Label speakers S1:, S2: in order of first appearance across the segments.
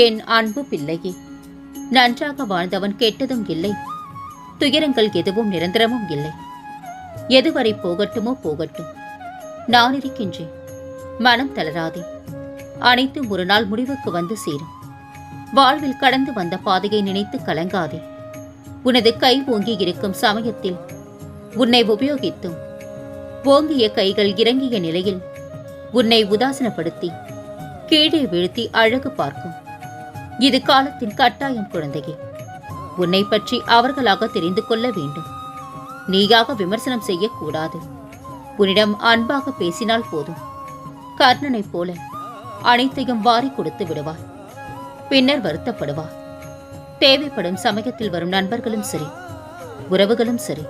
S1: என் அன்பு பிள்ளையே, நன்றாக வாழ்ந்தவன் கெட்டதும் இல்லை, துயரங்கள் எதுவும் நிரந்தரமும் இல்லை. எதுவரை போகட்டுமோ போகட்டும், நான் இருக்கின்றேன். மனம் தளராதே, அனைத்தும் ஒரு நாள் முடிவுக்கு வந்து சேரும். வாழ்வில் கடந்து வந்த பாதையை நினைத்து கலங்காதே. உனது கை ஓங்கி இருக்கும் சமயத்தில் உன்னை உபயோகித்தும் ஓங்கிய கைகள் இறங்கிய நிலையில் உன்னை உதாசனப்படுத்தி கீழே வீழ்த்தி அழகு பார்க்கும். இது காலத்தின் கட்டாயம் குழந்தையே. உன்னை பற்றி அவர்களாக தெரிந்து கொள்ள வேண்டும். நீயாக விமர்சனம் செய்யக்கூடாது. உன்னிடம் அன்பாக பேசினால் போதும். கர்ணனைப் போல அனைத்தையும் வாரி கொடுத்து விடுவார். பின்னர் வருத்தப்படுவார். தேவைப்படும் சமயத்தில் வரும் நண்பர்களும் சரி, உறவுகளும் சரி,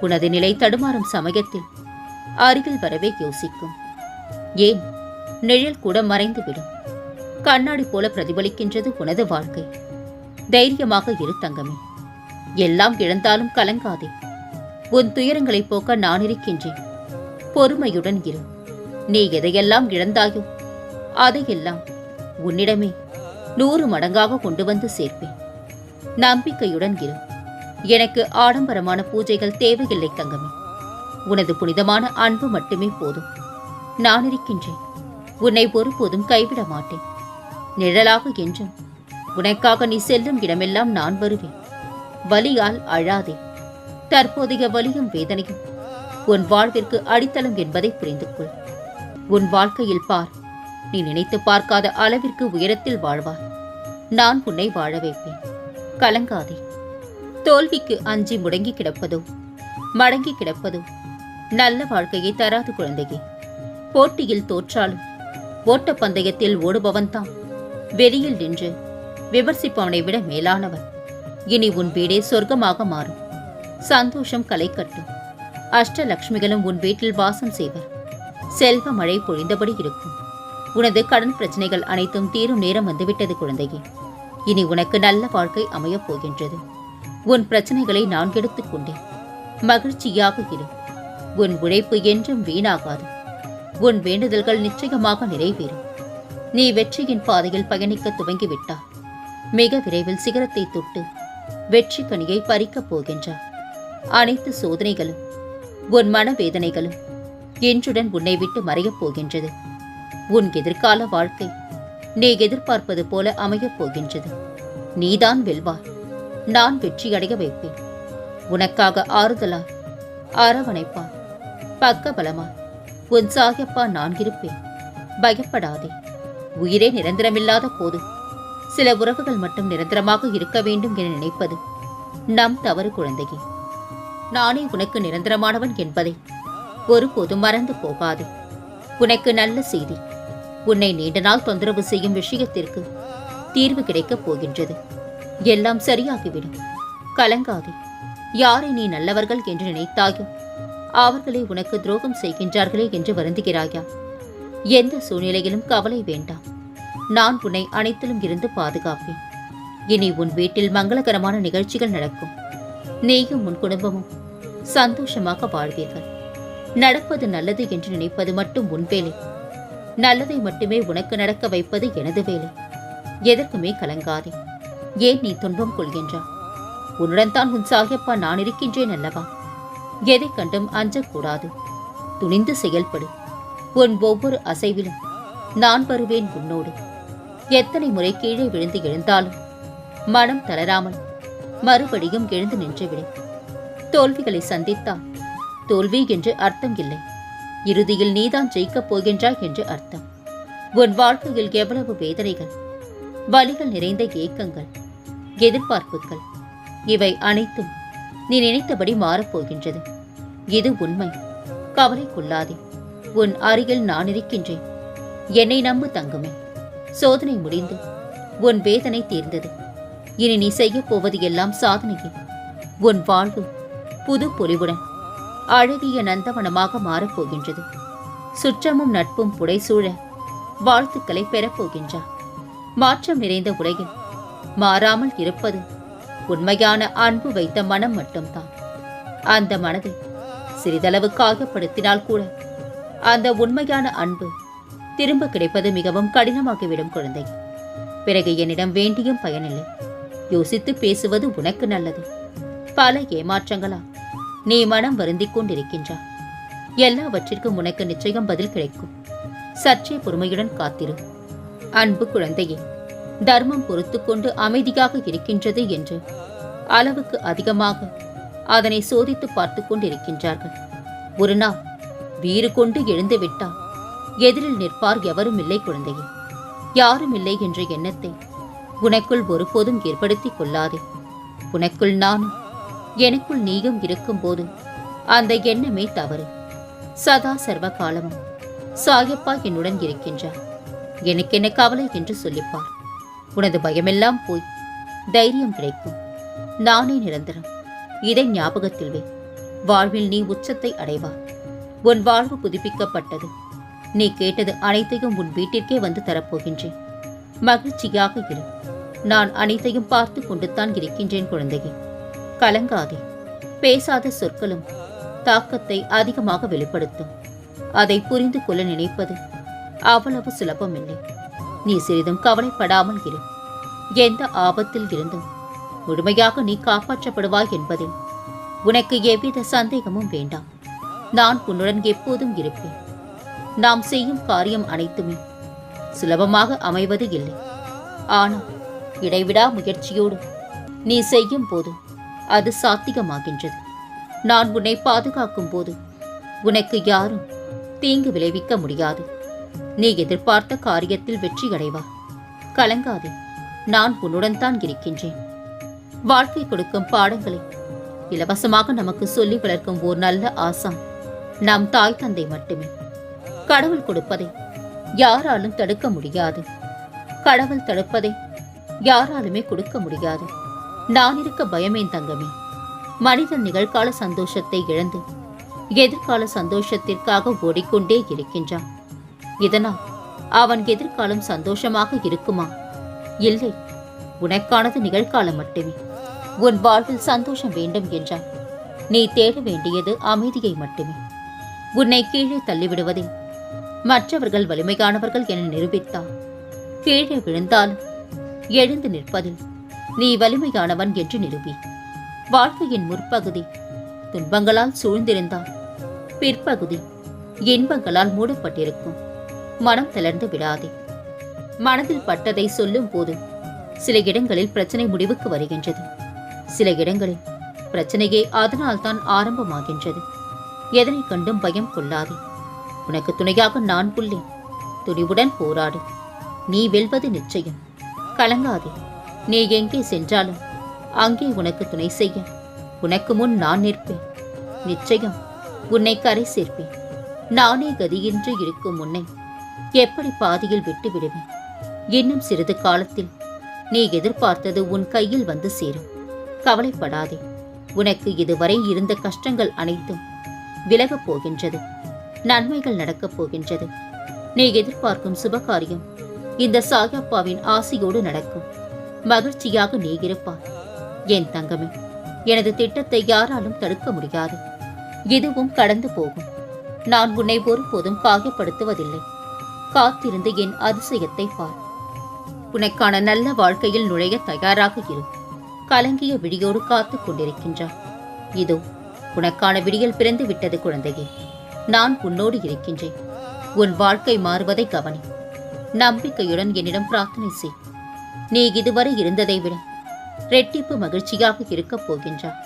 S1: உனது நிலை தடுமாறும் சமயத்தில் அருகில் வரவே யோசிக்கும். ஏன், நிழல் கூட மறைந்துவிடும். கண்ணாடி போல பிரதிபலிக்கின்றது உனது வாழ்க்கை. தைரியமாக இரு தங்கமே. எல்லாம் இழந்தாலும் கலங்காதே. உன் துயரங்களை போக்க நான் இருக்கின்றேன். பொறுமையுடன் இரு. நீ எதையெல்லாம் இழந்தாயோ அதையெல்லாம் உன்னிடமே 100 மடங்காக கொண்டு வந்து சேர்ப்பேன். நம்பிக்கையுடன் இரு. எனக்கு ஆடம்பரமான பூஜைகள் தேவையில்லை தங்கமே. உனது புனிதமான அன்பு மட்டுமே போதும். நான் இருக்கின்றேன். உன்னை ஒருபோதும் கைவிட மாட்டேன். நிழலாக என்றும் உனக்காக நீ செல்லும் இடமெல்லாம் நான் வருவேன். வலியால் அழாதே. தற்போதைய வலியும் வேதனையும் உன் வாழ்விற்கு அடித்தளம் என்பதை புரிந்து கொள். உன் வாழ்க்கையில் பார், நீ நினைத்து பார்க்காத அளவிற்கு உயரத்தில் வாழ்வார். நான் உன்னை வாழ வைப்பேன். கலங்காதே. தோல்விக்கு அஞ்சி முடங்கி கிடப்பதோ மடங்கி கிடப்பதோ நல்ல வாழ்க்கையை தராது குழந்தையே. போட்டியில் தோற்றாலும் ஓட்டப்பந்தயத்தில் ஓடுபவன்தான் வெளியில் நின்று விமர்சிப்பவனை விட மேலானவன். இனி உன் வீடே சொர்க்கமாக மாறும். சந்தோஷம் களை கட்டும். அஷ்டலட்சுமிகளும் உன் வீட்டில் வாசம் செய்வர். செல்வ மழை பொழிந்தபடி இருக்கும். உனது கடன் பிரச்சனைகள் அனைத்தும் தீரும் நேரம் வந்துவிட்டது குழந்தையே. இனி உனக்கு நல்ல வாழ்க்கை அமையப் போகின்றது. உன் பிரச்சனைகளை நான் எடுத்துக் கொண்டேன். மகிழ்ச்சியாக இரு. உன் உழைப்பு என்றும் வீணாகாது. உன் வேண்டுதல்கள் நிச்சயமாக நிறைவேறும். நீ வெற்றியின் பாதையில் பயணிக்க துவங்கிவிட்டார். மிக விரைவில் சிகரத்தை தொட்டு வெற்றி கனியை பறிக்கப் போகின்றார். அனைத்து சோதனைகளும் உன் மனவேதனைகளும் இன்றுடன் உன்னை விட்டு மறையப் போகின்றது. உன் எதிர்கால வாழ்க்கை நீ எதிர்பார்ப்பது போல அமையப் போகின்றது. நீதான் வெல்வாய். நான் வெற்றியடைய வைப்பேன். உனக்காக ஆறுதலாய், அரவணைப்பாய், பக்கபலமாய் உன் சாயப்பா நான் இருப்பேன். பயப்படாதே. உயிரே நிரந்தரமில்லாத போது சில உறவுகள் மட்டும் நிரந்தரமாக இருக்க வேண்டும் என நினைப்பது நம் தவறு குழந்தையே. நானே உனக்கு நிரந்தரமானவன் என்பதை ஒருபோதும் மறந்து போகாதே. உனக்கு நல்ல செய்தி. உன்னை நீண்ட நாள் தொந்தரவு செய்யும் விஷயத்திற்கு தீர்வு கிடைக்கப் போகின்றது. எல்லாம் சரியாகிவிடும். கலங்காதே. யாரை நீ நல்லவர்கள் என்று நினைத்தாயோ அவர்களே உனக்கு துரோகம் செய்கின்றார்களே என்று வருந்துகிறாயா? எந்த சூழ்நிலையிலும் கவலை வேண்டாம். நான் உன்னை அனைத்திலும் இருந்து பாதுகாப்பேன். இனி உன் வீட்டில் மங்களகரமான நிகழ்ச்சிகள் நடக்கும். நீயும் உன் குடும்பமும் சந்தோஷமாக வாழ்வீர்கள். நடப்பது நல்லது என்று நினைப்பது மட்டும் உன் வேலை. நல்லதை மட்டுமே உனக்கு நடக்க வைப்பது எனது வேலை. எதற்குமே கலங்காதே. ஏன் நீ துன்பம் கொள்கின்றா? உன்னுடன் தான் உன் சாயப்பா நான் இருக்கின்றேன் அல்லவா? எதை கண்டும் அஞ்சக்கூடாது. துணிந்து செயல்படு. உன் ஒவ்வொரு அசைவிலும் நான் வருவேன் உன்னோடு. எத்தனை முறை கீழே விழுந்து எழுந்தாலும் மனம் தளராமல் மறுபடியும் எழுந்து நின்றுவிடு. தோல்விகளை சந்தித்தால் தோல்வி என்று அர்த்தம் இல்லை. இறுதியில் நீதான் ஜெயிக்கப் போகின்றாய் என்று அர்த்தம். உன் வாழ்க்கையில் எவ்வளவு வேதனைகள், வலிகள் நிறைந்த ஏக்கங்கள், எதிர்பார்ப்புகள், இவை அனைத்தும் நீ நினைத்தபடி மாறப்போகின்றது. இது உண்மை. கவலை கொள்ளாதே. உன் அருகில் நான் இருக்கின்றேன். என்னை நம்பு தங்குமே. சோதனை முடிந்து உன் வேதனை தீர்ந்தது. இனி நீ செய்யப் போவது எல்லாம் சாதனையே. உன் வாழ்வு புது பொலிவுடன் அழகிய நந்தவனமாக மாறப்போகின்றது. சுற்றமும் நட்பும் புடைசூழ வாழ்த்துக்களை பெறப்போகின்றார். மாற்றம் நிறைந்த உலகில் மாறாமல் இருப்பது உண்மையான அன்பு வைத்த மனம் மட்டும்தான். அந்த மனதை சிறிதளவு காயப்படுத்தினால் கூட அந்த உண்மையான அன்பு திரும்ப கிடைப்பது மிகவும் கடினமாகிவிடும் குழந்தை. பிறகு என்னிடம் வேண்டியும் பயனில்லை. யோசித்து பேசுவது உனக்கு நல்லது. பல ஏமாற்றங்களா நீ மனம் வருந்திக் கொண்டிருக்கின்றாய். எல்லாவற்றிற்கும் உனக்கு நிச்சயம் பதில் கிடைக்கும். சற்றே பொறுமையுடன் காத்திரு. அன்பு குழந்தையே, தர்மம் பொறுத்துக்கொண்டு அமைதியாக இருக்கின்றது என்று அளவுக்கு அதிகமாக அதனை சோதித்து பார்த்து கொண்டிருக்கின்றார்கள். ஒரு நாள் வீறு கொண்டு எழுந்து விட்டால் எதிரில் நிற்பார் எவரும் இல்லை குழந்தையே. யாரும் இல்லை என்ற எண்ணத்தை உனக்குள் ஒருபோதும் ஏற்படுத்திக் கொள்ளாதே. உனக்குள் நானும் எனக்குள் நீயும் இருக்கும்போது அந்த எண்ணமே தவறு. சதா சர்வ காலமும் சாயப்பா என்னுடன் இருக்கின்றார், எனக்கு என்ன கவலை என்று சொல்லிப்பார். உனது பயமெல்லாம் போய் தைரியம் கிடைக்கும். நானே நிரந்தரம். இதை ஞாபகத்தில் வை. வாழ்வில் நீ உச்சத்தை அடைவார். உன் வாழ்வு புதுப்பிக்கப்பட்டது. நீ கேட்டது அனைத்தையும் உன் வீட்டிற்கே வந்து தரப்போகின்றேன். மகிழ்ச்சியாக இரு. நான் அனைத்தையும் பார்த்து கொண்டுதான் இருக்கின்றேன் குழந்தையே. கலங்காதே. பேசாத சொற்களும் தாக்கத்தை அதிகமாக வெளிப்படுத்தும். அதை புரிந்து கொள்ள நினைப்பது அவ்வளவு சுலபமில்லை. நீ சிறிதும் கவலைப்படாமல் இரு. எந்த ஆபத்தில் இருந்தும் முழுமையாக நீ காப்பாற்றப்படுவாய் என்பதில் உனக்கு எவ்வித சந்தேகமும் வேண்டாம். நான் உன்னுடன் எப்போதும் இருப்பேன். நாம் செய்யும் காரியம் அனைத்துமே சுலபமாக அமைவது இல்லை. ஆனால் இடைவிடா முயற்சியோடு நீ செய்யும் போது அது சாத்தியமாகின்றது. நான் உன்னை பாதுகாக்கும் போது உனக்கு யாரும் தீங்கு விளைவிக்க முடியாது. நீ எதிர்பார்த்த காரியத்தில் வெற்றி அடைவா. கலங்காதே. நான் உன்னுடன் தான் இருக்கின்றேன். வாழ்க்கை கொடுக்கும் பாடங்களை இலவசமாக நமக்கு சொல்லி வளர்க்கும் ஓர் நல்ல ஆசான் நம் தாய் தந்தை மட்டுமே. கடவுள் கொடுப்பதை யாராலும் தடுக்க முடியாது. கடவுள் தடுப்பதை யாராலுமே கொடுக்க முடியாது. நான் இருக்க பயமேன் தங்கமே. மனிதன் நிகழ்கால சந்தோஷத்தை இழந்து எதிர்கால சந்தோஷத்திற்காக ஓடிக்கொண்டே இருக்கின்றான். இதனால் அவன் எதிர்காலம் சந்தோஷமாக இருக்குமா? இல்லை. உனக்கானது நிகழ்காலம் மட்டுமே. உன் வாழ்வில் சந்தோஷம் வேண்டும் என்றால் நீ தேட வேண்டியது அமைதியை மட்டுமே. உன்னை கீழே தள்ளிவிடுவதில் மற்றவர்கள் வலிமையானவர்கள் என நிரூபித்தால், கீழே விழுந்தாலும் எழுந்து நிற்பதில் நீ வலிமையானவன் என்று நிரூபி. வாழ்க்கையின் முற்பகுதி துன்பங்களால் சூழ்ந்திருந்தால் பிற்பகுதி இன்பங்களால் மூடப்பட்டிருக்கும். மனம் தளர்ந்து விடாதே. மனதில் பட்டதை சொல்லும் போது சில இடங்களில் பிரச்சனை முடிவுக்கு வருகின்றது. சில இடங்களில் பிரச்சனையே அதனால்தான் ஆரம்பமாகின்றது. எதனை கண்டும் பயம் கொள்ளாதே. உனக்கு துணையாக நான் உள்ளேன். துணிவுடன் போராடு. நீ வெல்வது நிச்சயம். கலங்காதே. நீ எங்கே சென்றாலும் அங்கே உனக்கு துணை செய்ய உனக்கு முன் நான் நிற்பேன். நிச்சயம் உன்னை கரை சேர்ப்பேன். நானே கதியின்றி இருக்கும் உன்னை எப்படி பாதியில் விட்டு விடுவேன்? இன்னும் சிறிது காலத்தில் நீ எதிர்பார்த்தது உன் கையில் வந்து சேரும். கவலைப்படாதே. உனக்கு இதுவரை இருந்த கஷ்டங்கள் அனைத்தும் விலகப் போகின்றது. நன்மைகள் நடக்கப் போகின்றது. நீ எதிர்பார்க்கும் சுபகாரியம் இந்த சாயப்பாவின் ஆசையோடு நடக்கும். மகிழ்ச்சியாக நீ இருப்பாய். என் தங்கமே, எனது திட்டத்தை யாராலும் தடுக்க முடியாது. இதுவும் கடந்து போகும். நான் உன்னை ஒருபோதும் காயப்படுத்துவதில்லை. காத்திருந்து என் அதிசயத்தை பார். உனக்கான நல்ல வாழ்க்கையில் நுழைய தயாராக இரு. கலங்கிய விடியோடு காத்துக் கொண்டிருக்கின்றார். இதோ உனக்கான விடியல் பிறந்து விட்டது குழந்தையே. நான் உன்னோடு இருக்கின்றேன். உன் வாழ்க்கை மாறுவதை கவனி. நம்பிக்கையுடன் என்னிடம் பிரார்த்தனை செய். நீ இதுவரை இருந்ததை விட ரெட்டிப்பு மகிழ்ச்சியாக இருக்கப் போகின்றார்.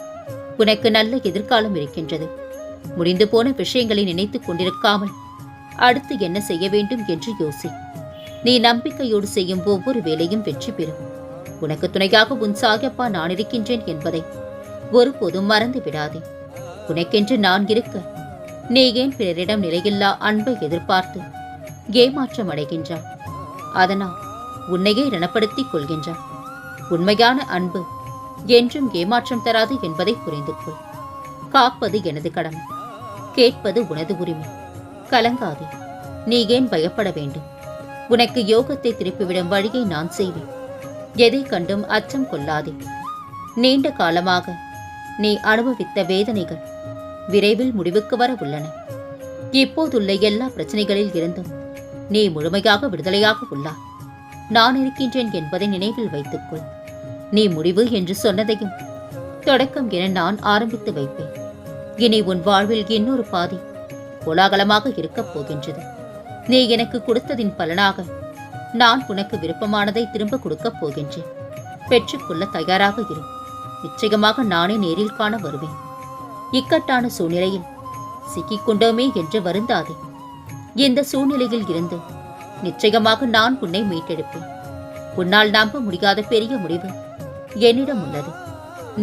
S1: உனக்கு நல்ல எதிர்காலம் இருக்கின்றது. முடிந்து போன விஷயங்களை நினைத்துக் கொண்டிருக்காமல் அடுத்து என்ன செய்ய வேண்டும் என்று யோசி. நீ நம்பிக்கையோடு செய்யும் ஒவ்வொரு வேலையும் வெற்றி பெறும். உனக்கு துணையாக உன் சாயப்பா நான் இருக்கின்றேன் என்பதை ஒருபோதும் மறந்து விடாதே. உனக்கென்று நான் இருக்க நீ ஏன் பிறரிடம் நிலையில்லா அன்பை எதிர்பார்த்து ஏமாற்றம் அடைகின்றான்? அதனால் உன்னையே ரணப்படுத்திக் கொள்கின்றான். உண்மையான அன்பு என்றும் ஏமாற்றம் தராது என்பதை புரிந்து கொள். காப்பது எனது கடமை. கேட்பது உனது உரிமை. கலங்காதே. நீ ஏன் பயப்பட வேண்டும்? உனக்கு யோகத்தை திருப்பிவிடும் வழியை நான் செய்வேன். எதை கண்டும் அச்சம் கொள்ளாதே. நீண்ட காலமாக நீ அனுபவித்த வேதனைகள் விரைவில் முடிவுக்கு வர உள்ளன. இப்போதுள்ள எல்லா பிரச்சனைகளில் இருந்தும் நீ முழுமையாக விடுதலையாக உள்ளாய். நான் இருக்கின்றேன் என்பதை நினைவில் வைத்துக்கொள். நீ முடிவு என்று சொன்னதையும் தொடக்கம் என நான் ஆரம்பித்து வைப்பேன். இனி உன் வாழ்வில் இன்னொரு பாதி கோலாகலமாக இருக்கப் போகின்றது. நீ எனக்கு கொடுத்ததின் பலனாக நான் உனக்கு விருப்பமானதை திரும்ப கொடுக்கப் போகின்றேன். பெற்றுக்கொள்ள தயாராக இரு. நிச்சயமாக நானே நேரில் காண வருவேன். இக்கட்டான சூழ்நிலையில் சிக்கிக்கொண்டோமே என்று வருந்தாதே. இந்த சூழ்நிலையில் இருந்து நிச்சயமாக நான் உன்னை மீட்டெடுப்பேன். உன்னால் நம்ப முடியாத பெரிய முடிவு என்னிடம் உள்ளது.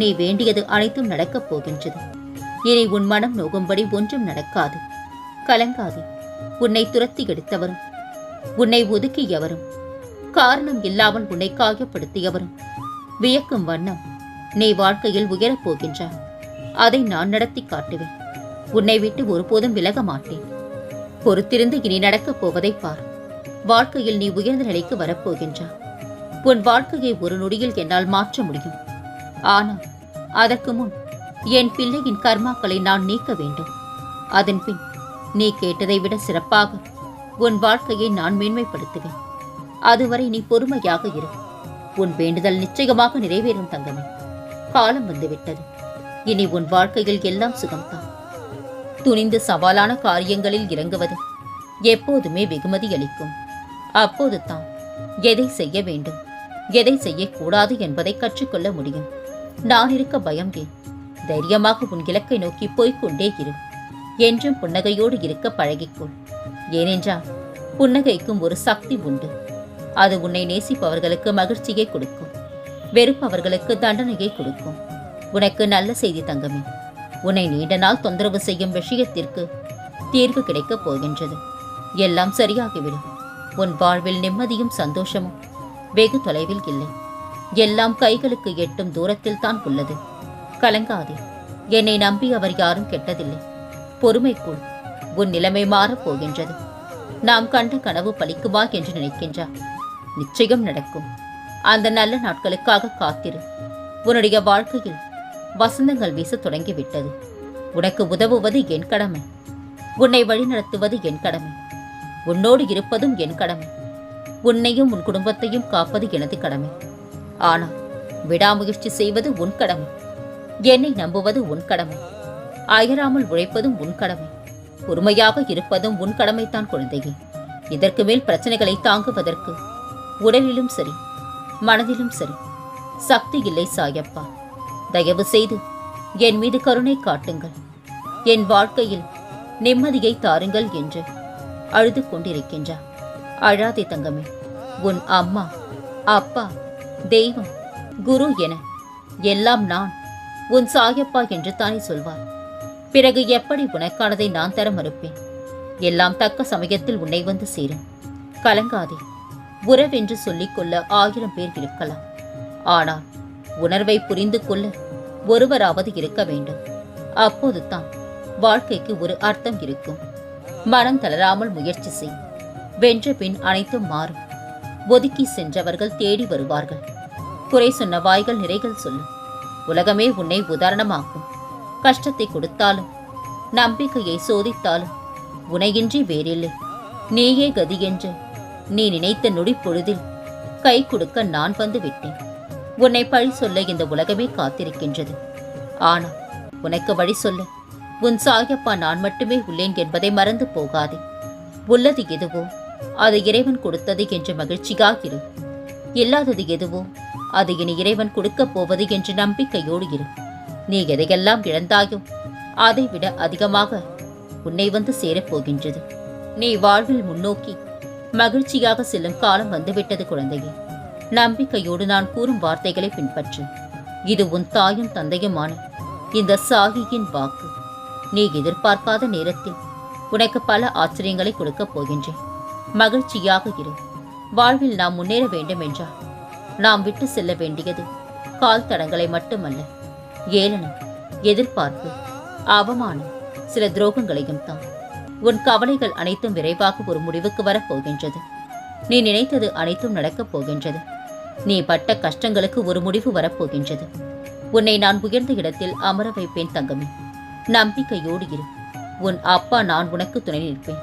S1: நீ வேண்டியது அனைத்தும் நடக்கப் போகின்றது. இனி உன் மனம் நோகும்படி ஒன்றும் நடக்காது. கலங்காதே. உன்னை துரத்தி எடுத்தவரும் உன்னை ஒதுக்கியவரும் காரணம் இல்லாமல் உன்னை காயப்படுத்தியவரும் வியக்கும் வண்ணம் நீ வாழ்க்கையில் உயரப் போகின்றாய். அதை நான் நடத்தி காட்டுவேன். உன்னை விட்டு ஒருபோதும் விலக மாட்டேன். பொறுத்திருந்து இனி நடக்கப் போவதை பார். வாழ்க்கையில் நீ உயர்ந்த நிலைக்கு வரப்போகின்றாய். உன் வாழ்க்கையை ஒரு நொடியில் என்னால் மாற்ற முடியும். ஆனால் அதற்கு முன் என் பிள்ளையின் கர்மாக்களை நான் நீக்க வேண்டும். அதன் பின் நீ கேட்டதை விட சிறப்பாக உன் வாழ்க்கையை நான் மேன்மைப்படுத்துவேன். அதுவரை நீ பொறுமையாக இரு. உன் வேண்டுதல் நிச்சயமாக நிறைவேறும் தங்கமே. காலம் வந்துவிட்டது. இனி உன் வாழ்க்கையில் எல்லாம் சுகம்தான். துணிந்து சவாலான காரியங்களில் இறங்குவது எப்போதுமே வெகுமதி அளிக்கும். அப்போது தான் எதை செய்ய வேண்டும், எதை செய்யக்கூடாது என்பதை கற்றுக்கொள்ள முடியும். நான் இருக்க பயம் ஏன்? தைரியமாக உன் இலக்கை நோக்கி போய்கொண்டே இரு. என்றும் புன்னகையோடு இருக்க பழகிக்கொள். ஏனென்றால் புன்னகைக்கும் ஒரு சக்தி உண்டு. அது உன்னை நேசிப்பவர்களுக்கு மகிழ்ச்சியை கொடுக்கும், வெறுப்பவர்களுக்கு தண்டனையை கொடுக்கும். உனக்கு நல்ல செய்தி தங்கமே. உன்னை நீண்ட நாள் தொந்தரவு செய்யும் விஷயத்திற்கு தீர்வு கிடைக்கப் போகின்றது. எல்லாம் சரியாகிவிடும். உன் வாழ்வில் நிம்மதியும் சந்தோஷமும் வெகு தொலைவில் இல்லை. எல்லாம் கைகளுக்கு எட்டும் தூரத்தில் தான் உள்ளது. கலங்காதே. என்னை நம்பி அவர் யாரும் கெட்டதில்லை. பொறுமைக்குள் உன் நிலைமை மாறப் போகின்றது. நாம் கண்ட கனவு பலிக்குமா என்று நினைக்கின்றார். நிச்சயம் நடக்கும். அந்த நல்ல நாட்களுக்காக காத்திரு. உன்னுடைய வாழ்க்கையில் வசந்தங்கள் வீச தொடங்கிவிட்டது. உனக்கு உதவுவது என் கடமை. உன்னை வழிநடத்துவது என் கடமை. உன்னோடு இருப்பதும் என் கடமை. உன்னையும் உன் குடும்பத்தையும் காப்பது எனது கடமை. ஆனால் விடாமுயற்சி செய்வது உன் கடமை. என்னை நம்புவது உன் கடமை. அயராமல் உழைப்பதும் உன் கடமை. பொறுமையாக இருப்பதும் உன் கடமைத்தான் குழந்தையே. இதற்கு மேல் பிரச்சனைகளை தாங்குவதற்கு உடலிலும் சரி மனதிலும் சரி சக்தி இல்லை சாயப்பா. தயவு செய்து என் மீது கருணை காட்டுங்கள். என் வாழ்க்கையில் நிம்மதியை தாருங்கள் என்று அழுது கொண்டிருக்கின்றார். அழாதே தங்கமே. உன் அம்மா, அப்பா, தெய்வம், குரு என எல்லாம் நான் உன் சாயப்பா என்று தானே சொல்வார். பிறகு எப்படி உனக்கானதை நான் தர மறுப்பேன்? எல்லாம் தக்க சமயத்தில் உன்னை வந்து சேரும். கலங்காதே. உறவென்று சொல்லிக்கொள்ள 1000 பேர் இருக்கலாம். ஆனால் உணர்வை புரிந்து கொள்ள ஒருவராவது இருக்க வேண்டும். அப்போது தான் வாழ்க்கைக்கு ஒரு அர்த்தம் இருக்கும். மனம் தளராமல் முயற்சி செய். வென்ற பின் அனைத்தும் மாறும். ஒதுக்கி சென்றவர்கள் தேடி வருவார்கள். குறை சொன்ன வாய்கள் நிறைகள் சொல்லும். உலகமே உன்னை உதாரணமாக்கும். கஷ்டத்தை கொடுத்தாலும் நம்பிக்கையை சோதித்தாலும் உனையின்றி வேறில்லை. நீயே கதி என்று நீ நினைத்த நொடி பொழுதில் கை கொடுக்க நான் வந்து விட்டேன். உன்னை பழி சொல்ல இந்த உலகமே காத்திருக்கின்றது. ஆனால் உனக்கு வழி சொல்ல உன் சாயப்பா நான் மட்டுமே உள்ளேன் என்பதை மறந்து போகாதே. உள்ளது எதுவோ அது இறைவன் கொடுத்தது என்று மகிழ்ச்சியாக இரு. இல்லாதது எதுவோ அது இனி இறைவன் கொடுக்கப் போவது என்று நம்பிக்கையோடு இரு. நீ எதையெல்லாம் இழந்தாயோ அதை விட அதிகமாக உன்னை வந்து சேரப்போகின்றது. நீ வாழ்வில் முன்னோக்கி மகிழ்ச்சியாக செல்லும் காலம் வந்துவிட்டது குழந்தையே. நம்பிக்கையோடு நான் கூறும் வார்த்தைகளை பின்பற்று. இது உன் தாயும் தந்தையுமான இந்த சாகியின் வாக்கு. நீ எதிர்பார்க்காத நேரத்தில் உனக்கு பல ஆச்சரியங்களை கொடுக்கப் போகின்றேன். மகிழ்ச்சியாக இரு. வாழ்வில் நாம் முன்னேற வேண்டும் என்றால் நாம் விட்டு செல்ல வேண்டியது கால் தடங்களை மட்டுமல்ல, ஏளனம், எதிர்பார்ப்பு, அவமானம், சில துரோகங்களையும் தான். உன் கவலைகள் அனைத்தும் விரைவாக ஒரு முடிவுக்கு வரப்போகின்றது. நீ நினைத்தது அனைத்தும் நடக்கப் போகின்றது. நீ பட்ட கஷ்டங்களுக்கு ஒரு முடிவு வரப்போகின்றது. உன்னை நான் உயர்ந்த இடத்தில் அமர வைப்பேன் தங்கமே. நம்பிக்கையோடு இரு. உன் அப்பா நான் உனக்கு துணை நிற்பேன்.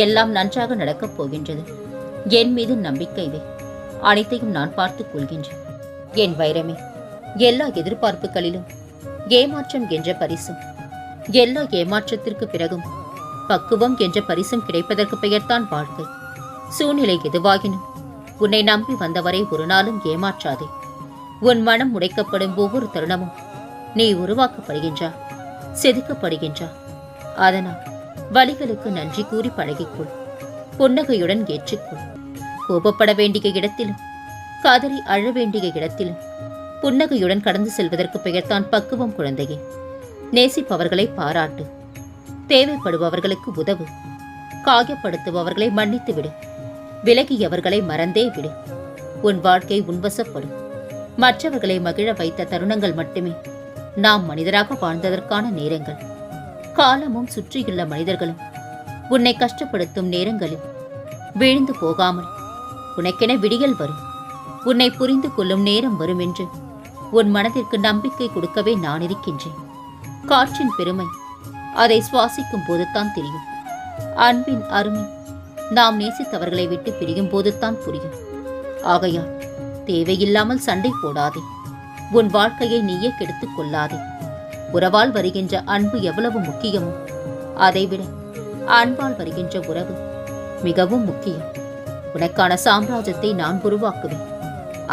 S1: எல்லாம் நன்றாக நடக்கப் போகின்றது. என் மீது நம்பிக்கை வை. அனைத்தையும் நான் பார்த்துக் கொள்கின்றேன். என் வைரமே, எல்லா எதிர்பார்ப்புகளிலும் ஏமாற்றம் என்ற பரிசும், எல்லா ஏமாற்றத்திற்கு பிறகும் பக்குவம் என்ற பரிசும் கிடைப்பதற்கு பெயர்தான் வாழ்க்கை. சூழ்நிலை எதுவாகினும் உன்னை நம்பி வந்தவரை ஒரு நாளும் ஏமாற்றாதே. உன் மனம் உடைக்கப்படும் ஒவ்வொரு தருணமும் நீ உருவாக்கப்படுகின்றா, செதுக்கப்படுகின்றா. அதனால் வலிகளுக்கு நன்றி கூறி பழகிக்கொள், புன்னகையுடன் ஏற்றுக்கொள். கோபப்பட வேண்டிய இடத்திலும் காதலி அழ வேண்டிய இடத்திலும் புன்னகையுடன் கடந்து செல்வதற்கு பெயர்தான் பக்குவம் குழந்தையே. நேசிப்பவர்களை பாராட்டு, தேவைப்படுபவர்களுக்கு உதவு, காயப்படுத்துபவர்களை மன்னித்து விடு, விலகியவர்களை மறந்தே விடு. உன் வாழ்க்கை உன்வசப்படும். மற்றவர்களை மகிழ வைத்த தருணங்கள் மட்டுமே நாம் மனிதராக வாழ்ந்ததற்கான நேரங்கள். காலமும் சுற்றியுள்ள மனிதர்களும் உன்னை கஷ்டப்படுத்தும் நேரங்களில் வீழ்ந்து போகாமல் உனக்கென விடியல் வரும், உன்னை புரிந்து கொள்ளும் நேரம் வரும் என்று உன் மனதிற்கு நம்பிக்கை கொடுக்கவே நான் இருக்கின்றேன். காற்றின் பெருமை அதை சுவாசிக்கும் போதுதான் தெரியும். அன்பின் அருமை நாம் நேசித்தவர்களை விட்டு பிரியும் போதுதான் புரியும். ஆகையால் தேவையில்லாமல் சண்டை போடாதே. உன் வாழ்க்கையை நீயே கெடுத்துக் கொள்ளாதே. உறவால் வருகின்ற அன்பு எவ்வளவு முக்கியமோ அதைவிட அன்பால் வருகின்ற உறவு மிகவும் முக்கியம். உனக்கான சாம்ராஜ்யத்தை நான் உருவாக்குவேன்.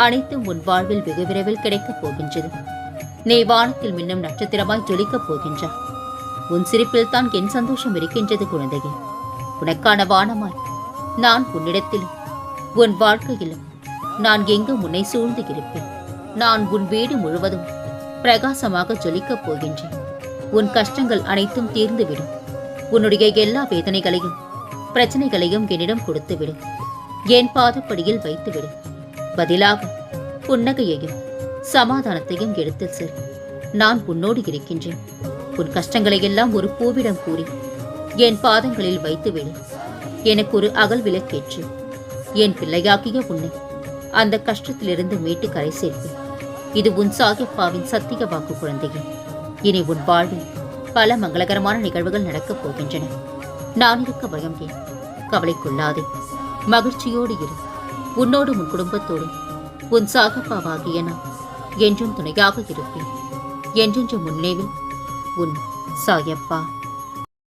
S1: அனைத்தும் உன் வாழ்வில் வெகு விரைவில் கிடைக்கப் போகின்றது. நீ வானத்தில் மின்னும் நட்சத்திரமாய் ஜொலிக்கப் போகின்றாய். உன் சிரிப்பில் தான் என் சந்தோஷம் இருக்கின்றது குழந்தையே. உனக்கான வானமாய் நான் உன்னிடத்திலும் உன் வாழ்க்கையிலும் நான் எங்கும் உன்னை சூழ்ந்து இருப்பேன். நான் உன் வீடு முழுவதும் பிரகாசமாக ஜொலிக்கப் போகின்றேன். உன் கஷ்டங்கள் அனைத்தும் தீர்ந்துவிடும். உன்னுடைய எல்லா வேதனைகளையும் பிரச்சனைகளையும் என்னிடம் கொடுத்துவிடு. என் பாதப்படியில் வைத்துவிடு. பதிலாக புன்னகையையும் சமாதானத்தையும் எடுத்து செல். நான் உன்னோடு இருக்கின்றேன். உன் கஷ்டங்களை எல்லாம் ஒரு பூவிடம் கூறி என் பாதங்களில் வைத்துவிடு. எனக்கு ஒரு அகல் விளக்கேற்று என் பிள்ளையாகிய உன்னை அந்த கஷ்டத்திலிருந்து மீட்டு கரை சேர்ப்பேன். இது உன் சாகியப்பாவின் சத்திய வாக்கு குழந்தையே. இனி உன் வாழ்வில் பல மங்களகரமான நிகழ்வுகள் நடக்கப் போகின்றன. நான் இருக்க பயம் ஏன்? கவலை கொள்ளாதே. மகிழ்ச்சியோடு இரு. உன்னோடு உன் குடும்பத்தோடு உன் சாகப்பாவாகிய நான் என்றும் துணையாக இருப்பேன். என்றென்று முன்னேவில் உன் சாயப்பா.